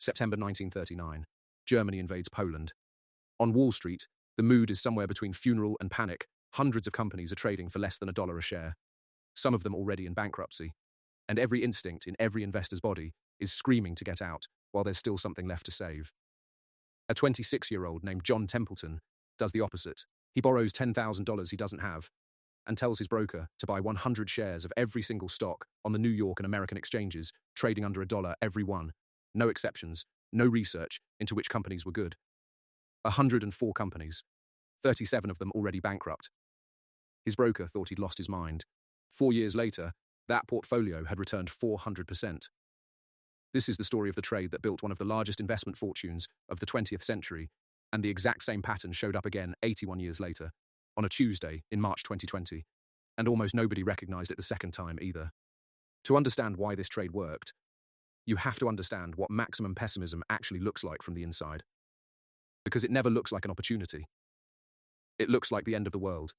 September 1939. Germany invades Poland. On Wall Street, the mood is somewhere between funeral and panic. Hundreds of companies are trading for less than $1 a share, some of them already in bankruptcy. And every instinct in every investor's body is screaming to get out while there's still something left to save. A 26-year-old named John Templeton does the opposite. He borrows $10,000 he doesn't have and tells his broker to buy 100 shares of every single stock on the New York and American exchanges, trading under $1 every one. No exceptions, no research into which companies were good. 104 companies, 37 of them already bankrupt. His broker thought he'd lost his mind. 4 years later, that portfolio had returned 400%. This is the story of the trade that built one of the largest investment fortunes of the 20th century, and the exact same pattern showed up again 81 years later, on a Tuesday in March 2020, and almost nobody recognized it the second time either. To understand why this trade worked, you have to understand what maximum pessimism actually looks like from the inside. Because it never looks like an opportunity. It looks like the end of the world.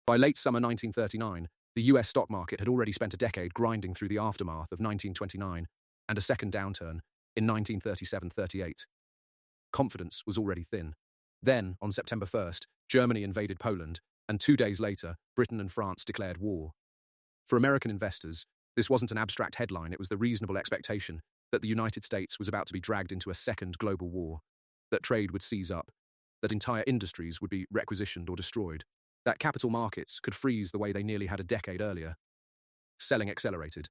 By late summer 1939, the US stock market had already spent a decade grinding through the aftermath of 1929 and a second downturn in 1937-38. Confidence was already thin. Then, on September 1st, Germany invaded Poland, and 2 days later, Britain and France declared war. For American investors, this wasn't an abstract headline, it was the reasonable expectation that the United States was about to be dragged into a second global war, that trade would seize up, that entire industries would be requisitioned or destroyed, that capital markets could freeze the way they nearly had a decade earlier. Selling accelerated.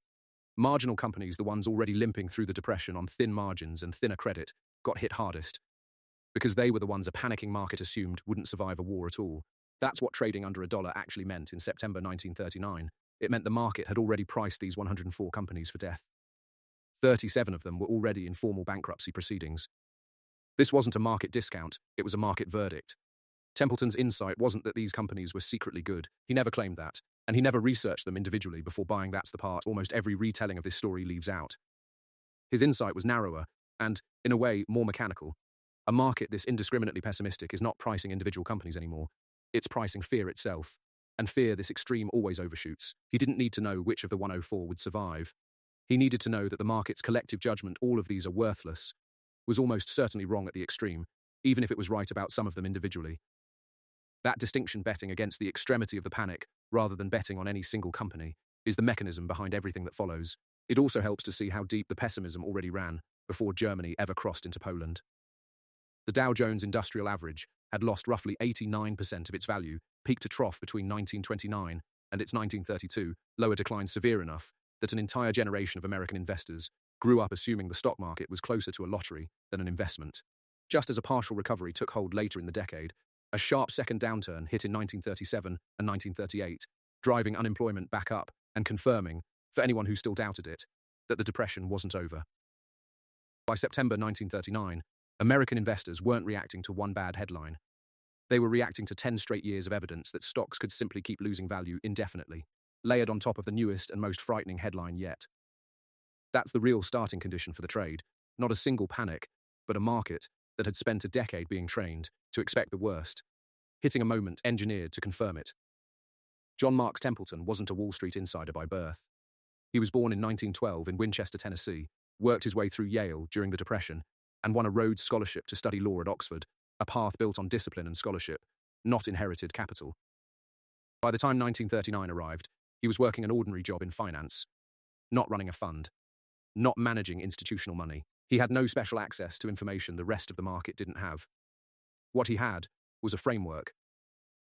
Marginal companies, the ones already limping through the depression on thin margins and thinner credit, got hit hardest. Because they were the ones a panicking market assumed wouldn't survive a war at all. That's what trading under $1 actually meant in September 1939. It meant the market had already priced these 104 companies for death. 37 of them were already in formal bankruptcy proceedings. This wasn't a market discount, it was a market verdict. Templeton's insight wasn't that these companies were secretly good. He never claimed that, and he never researched them individually before buying. That's the part almost every retelling of this story leaves out. His insight was narrower and, in a way, more mechanical. A market this indiscriminately pessimistic is not pricing individual companies anymore. It's pricing fear itself. And fear, this extreme, always overshoots. He didn't need to know which of the 104 would survive. He needed to know that the market's collective judgment, all of these are worthless, was almost certainly wrong at the extreme, even if it was right about some of them individually. That distinction, betting against the extremity of the panic, rather than betting on any single company, is the mechanism behind everything that follows. It also helps to see how deep the pessimism already ran before Germany ever crossed into Poland. The Dow Jones Industrial Average had lost roughly 89% of its value, peak to trough between 1929 and its 1932, lower decline severe enough that an entire generation of American investors grew up assuming the stock market was closer to a lottery than an investment. Just as a partial recovery took hold later in the decade, a sharp second downturn hit in 1937 and 1938, driving unemployment back up and confirming, for anyone who still doubted it, that the Depression wasn't over. By September 1939, American investors weren't reacting to one bad headline. They were reacting to 10 straight years of evidence that stocks could simply keep losing value indefinitely, layered on top of the newest and most frightening headline yet. That's the real starting condition for the trade, not a single panic, but a market that had spent a decade being trained to expect the worst, hitting a moment engineered to confirm it. John Marks Templeton wasn't a Wall Street insider by birth. He was born in 1912 in Winchester, Tennessee, worked his way through Yale during the Depression, and won a Rhodes Scholarship to study law at Oxford, a path built on discipline and scholarship, not inherited capital. By the time 1939 arrived, he was working an ordinary job in finance, not running a fund, not managing institutional money. He had no special access to information the rest of the market didn't have. What he had was a framework,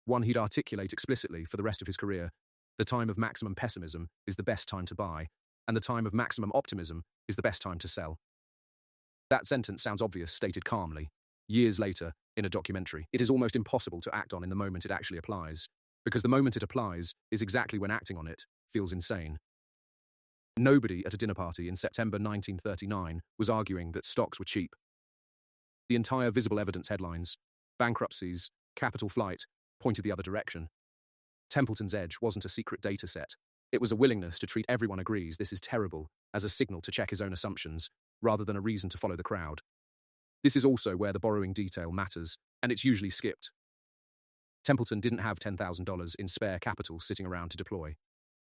one he'd articulate explicitly for the rest of his career. The time of maximum pessimism is the best time to buy, and the time of maximum optimism is the best time to sell. That sentence sounds obvious, stated calmly. Years later, in a documentary, it is almost impossible to act on in the moment it actually applies, because the moment it applies is exactly when acting on it feels insane. Nobody at a dinner party in September 1939 was arguing that stocks were cheap. The entire visible evidence headlines, bankruptcies, capital flight, pointed the other direction. Templeton's edge wasn't a secret data set. It was a willingness to treat everyone agrees this is terrible as a signal to check his own assumptions, rather than a reason to follow the crowd. This is also where the borrowing detail matters, and it's usually skipped. Templeton didn't have $10,000 in spare capital sitting around to deploy.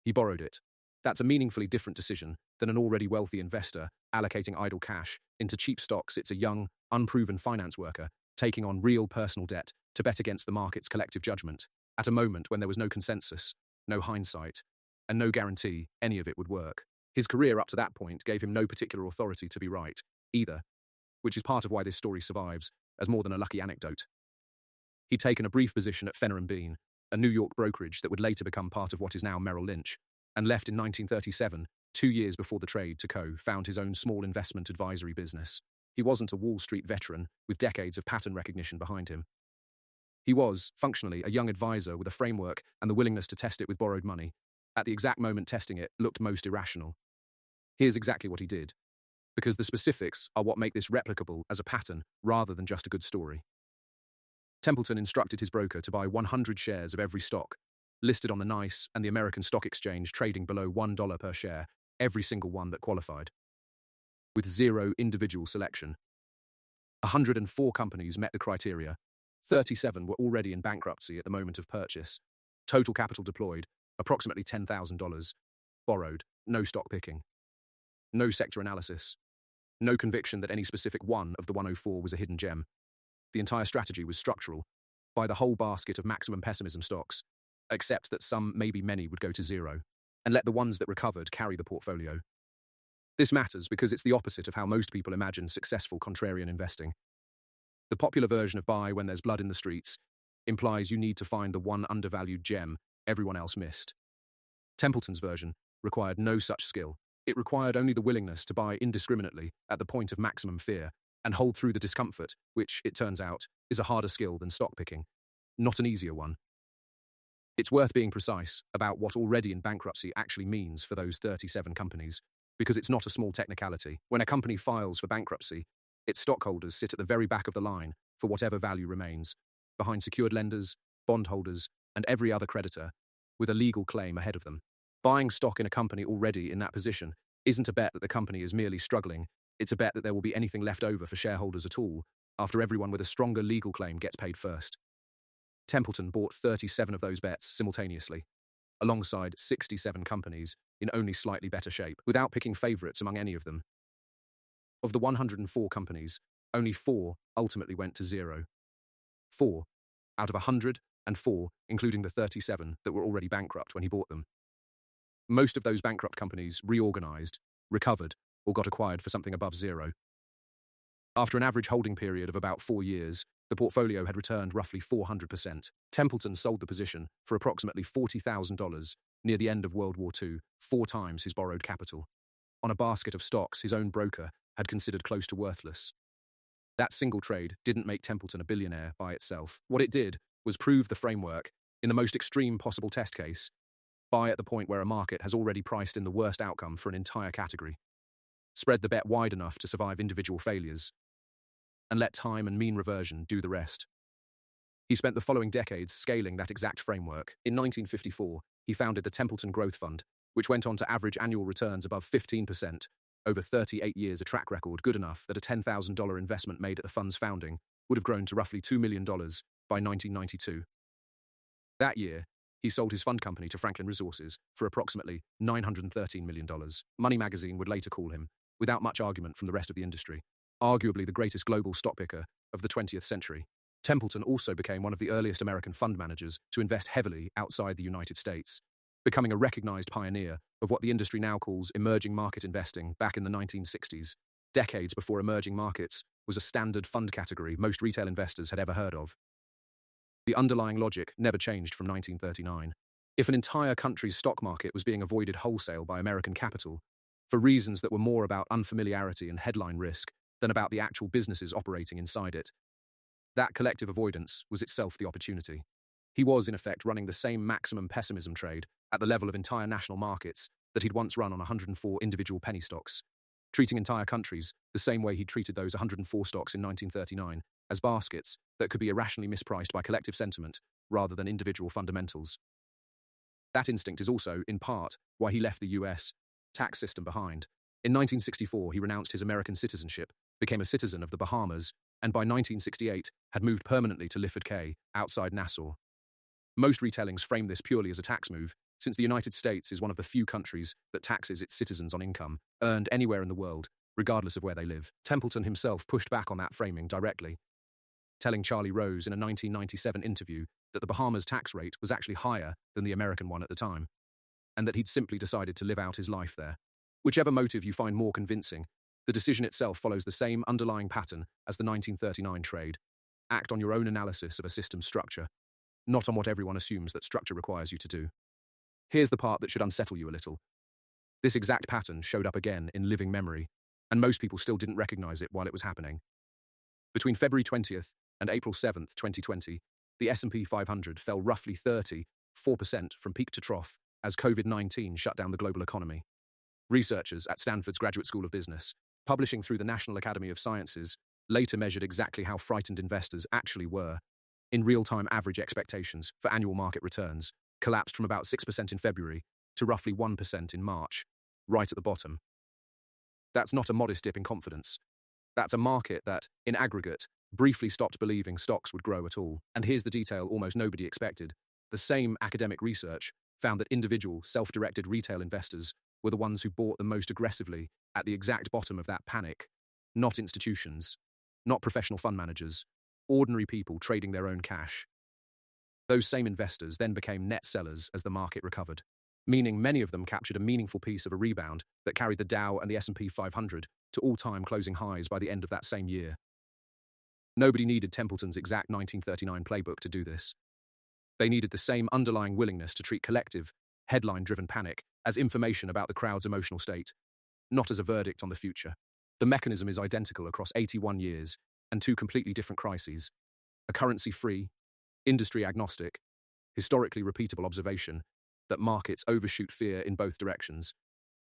He borrowed it. That's a meaningfully different decision than an already wealthy investor allocating idle cash into cheap stocks. It's a young, unproven finance worker taking on real personal debt to bet against the market's collective judgment at a moment when there was no consensus, no hindsight, and no guarantee any of it would work. His career up to that point gave him no particular authority to be right, either, which is part of why this story survives as more than a lucky anecdote. He'd taken a brief position at Fenner & Bean, a New York brokerage that would later become part of what is now Merrill Lynch, and left in 1937, 2 years before the trade to co-found his own small investment advisory business. He wasn't a Wall Street veteran with decades of pattern recognition behind him. He was, functionally, a young advisor with a framework and the willingness to test it with borrowed money. At the exact moment testing it looked most irrational. Here's exactly what he did, because the specifics are what make this replicable as a pattern rather than just a good story. Templeton instructed his broker to buy 100 shares of every stock, listed on the NYSE and the American Stock Exchange trading below $1 per share, every single one that qualified. With zero individual selection. 104 companies met the criteria. 37 were already in bankruptcy at the moment of purchase. Total capital deployed, approximately $10,000. Borrowed, no stock picking. No sector analysis. No conviction that any specific one of the 104 was a hidden gem. The entire strategy was structural. Buy the whole basket of maximum pessimism stocks, except that some, maybe many, would go to zero, and let the ones that recovered carry the portfolio. This matters because it's the opposite of how most people imagine successful contrarian investing. The popular version of buy when there's blood in the streets implies you need to find the one undervalued gem everyone else missed. Templeton's version required no such skill. It required only the willingness to buy indiscriminately at the point of maximum fear and hold through the discomfort, which, it turns out, is a harder skill than stock picking, not an easier one. It's worth being precise about what already in bankruptcy actually means for those 37 companies, because it's not a small technicality. When a company files for bankruptcy, its stockholders sit at the very back of the line for whatever value remains, behind secured lenders, bondholders, and every other creditor, with a legal claim ahead of them. Buying stock in a company already in that position isn't a bet that the company is merely struggling, it's a bet that there will be anything left over for shareholders at all, after everyone with a stronger legal claim gets paid first. Templeton bought 37 of those bets simultaneously, alongside 67 companies in only slightly better shape, without picking favorites among any of them. Of the 104 companies, only 4 ultimately went to zero. 4 out of 104, including the 37 that were already bankrupt when he bought them. Most of those bankrupt companies reorganized, recovered, or got acquired for something above zero. After an average holding period of about 4 years, the portfolio had returned roughly 400%. Templeton sold the position for approximately $40,000 near the end of World War II, 4 times his borrowed capital, on a basket of stocks his own broker had considered close to worthless. That single trade didn't make Templeton a billionaire by itself. What it did was prove the framework, in the most extreme possible test case, buy at the point where a market has already priced in the worst outcome for an entire category. Spread the bet wide enough to survive individual failures, and let time and mean reversion do the rest. He spent the following decades scaling that exact framework. In 1954, he founded the Templeton Growth Fund, which went on to average annual returns above 15%, over 38 years, a track record good enough that a $10,000 investment made at the fund's founding would have grown to roughly $2 million by 1992. That year, he sold his fund company to Franklin Resources for approximately $913 million. Money magazine would later call him, without much argument from the rest of the industry, arguably the greatest global stock picker of the 20th century. Templeton also became one of the earliest American fund managers to invest heavily outside the United States, becoming a recognized pioneer of what the industry now calls emerging market investing back in the 1960s, decades before emerging markets was a standard fund category most retail investors had ever heard of. The underlying logic never changed from 1939. If an entire country's stock market was being avoided wholesale by American capital, for reasons that were more about unfamiliarity and headline risk than about the actual businesses operating inside it, that collective avoidance was itself the opportunity. He was, in effect, running the same maximum pessimism trade at the level of entire national markets that he'd once run on 104 individual penny stocks, treating entire countries the same way he'd treated those 104 stocks in 1939, as baskets that could be irrationally mispriced by collective sentiment rather than individual fundamentals. That instinct is also, in part, why he left the US tax system behind. In 1964, he renounced his American citizenship, became a citizen of the Bahamas, and by 1968 had moved permanently to Lifford Cay, outside Nassau. Most retellings frame this purely as a tax move, Since the United States is one of the few countries that taxes its citizens on income earned anywhere in the world, regardless of where they live, Templeton himself pushed back on that framing directly, telling Charlie Rose in a 1997 interview that the Bahamas tax rate was actually higher than the American one at the time, and that he'd simply decided to live out his life there. Whichever motive you find more convincing, the decision itself follows the same underlying pattern as the 1939 trade. Act on your own analysis of a system's structure, not on what everyone assumes that structure requires you to do. Here's the part that should unsettle you a little. This exact pattern showed up again in living memory, and most people still didn't recognize it while it was happening. Between February 20th and April 7th, 2020, the S&P 500 fell roughly 34% from peak to trough as COVID-19 shut down the global economy. Researchers at Stanford's Graduate School of Business, publishing through the National Academy of Sciences, later measured exactly how frightened investors actually were. In real-time, average expectations for annual market returns collapsed from about 6% in February to roughly 1% in March, right at the bottom. That's not a modest dip in confidence. That's a market that, in aggregate, briefly stopped believing stocks would grow at all. And here's the detail almost nobody expected. The same academic research found that individual, self-directed retail investors were the ones who bought the most aggressively at the exact bottom of that panic, not institutions, not professional fund managers, ordinary people trading their own cash. Those same investors then became net sellers as the market recovered, meaning many of them captured a meaningful piece of a rebound that carried the Dow and the S&P 500 to all-time closing highs by the end of that same year. Nobody needed Templeton's exact 1939 playbook to do this. They needed the same underlying willingness to treat collective, headline-driven panic as information about the crowd's emotional state, not as a verdict on the future. The mechanism is identical across 81 years and two completely different crises: a currency-free, industry-agnostic, historically repeatable observation that markets overshoot fear in both directions,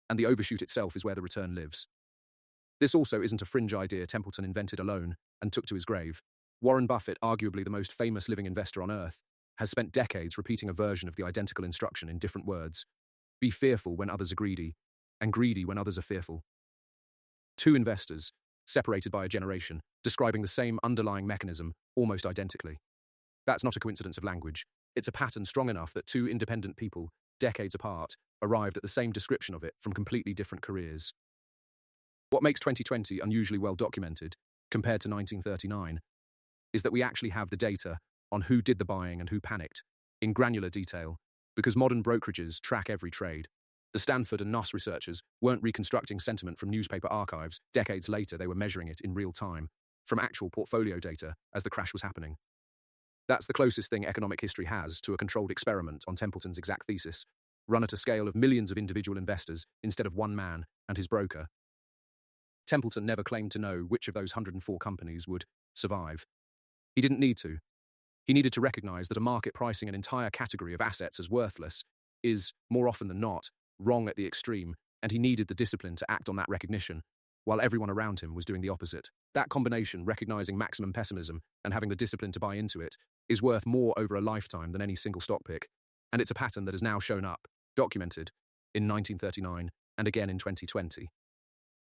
and the overshoot itself is where the return lives. This also isn't a fringe idea Templeton invented alone and took to his grave. Warren Buffett, arguably the most famous living investor on earth, has spent decades repeating a version of the identical instruction in different words: be fearful when others are greedy, and greedy when others are fearful. Two investors, separated by a generation, describing the same underlying mechanism almost identically. That's not a coincidence of language. It's a pattern strong enough that two independent people, decades apart, arrived at the same description of it from completely different careers. What makes 2020 unusually well documented, compared to 1939, is that we actually have the data on who did the buying and who panicked, in granular detail, because modern brokerages track every trade. The Stanford and NYSE researchers weren't reconstructing sentiment from newspaper archives. Decades later, they were measuring it in real time, from actual portfolio data as the crash was happening. That's the closest thing economic history has to a controlled experiment on Templeton's exact thesis, run at a scale of millions of individual investors instead of one man and his broker. Templeton never claimed to know which of those 104 companies would survive. He didn't need to. He needed to recognize that a market pricing an entire category of assets as worthless is, more often than not, wrong at the extreme, and he needed the discipline to act on that recognition, while everyone around him was doing the opposite. That combination, recognizing maximum pessimism and having the discipline to buy into it, is worth more over a lifetime than any single stock pick, and it's a pattern that has now shown up, documented, in 1939 and again in 2020.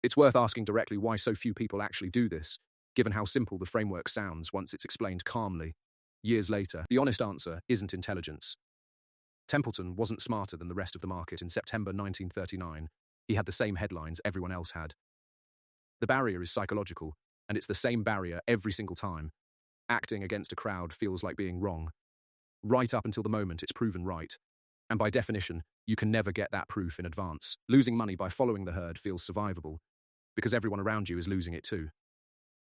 It's worth asking directly why so few people actually do this, given how simple the framework sounds once it's explained calmly. Years later, the honest answer isn't intelligence. Templeton wasn't smarter than the rest of the market in September 1939. He had the same headlines everyone else had. The barrier is psychological, and it's the same barrier every single time. Acting against a crowd feels like being wrong, right up until the moment it's proven right. And by definition, you can never get that proof in advance. Losing money by following the herd feels survivable, because everyone around you is losing it too.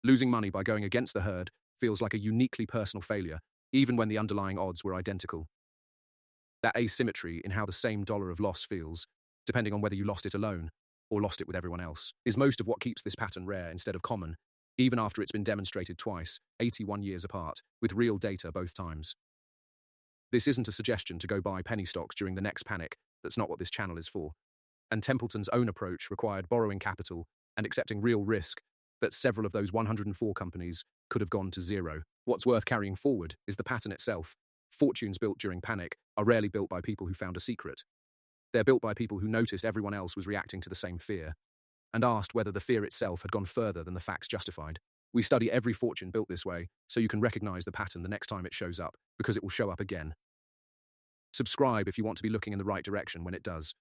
Losing money by going against the herd feels like a uniquely personal failure, even when the underlying odds were identical. That asymmetry in how the same dollar of loss feels, depending on whether you lost it alone or lost it with everyone else, is most of what keeps this pattern rare instead of common, even after it's been demonstrated twice, 81 years apart, with real data both times. This isn't a suggestion to go buy penny stocks during the next panic. That's not what this channel is for. And Templeton's own approach required borrowing capital and accepting real risk that several of those 104 companies could have gone to zero. What's worth carrying forward is the pattern itself. Fortunes built during panic are rarely built by people who found a secret. They're built by people who noticed everyone else was reacting to the same fear and asked whether the fear itself had gone further than the facts justified. We study every fortune built this way so you can recognize the pattern the next time it shows up, because it will show up again. Subscribe if you want to be looking in the right direction when it does.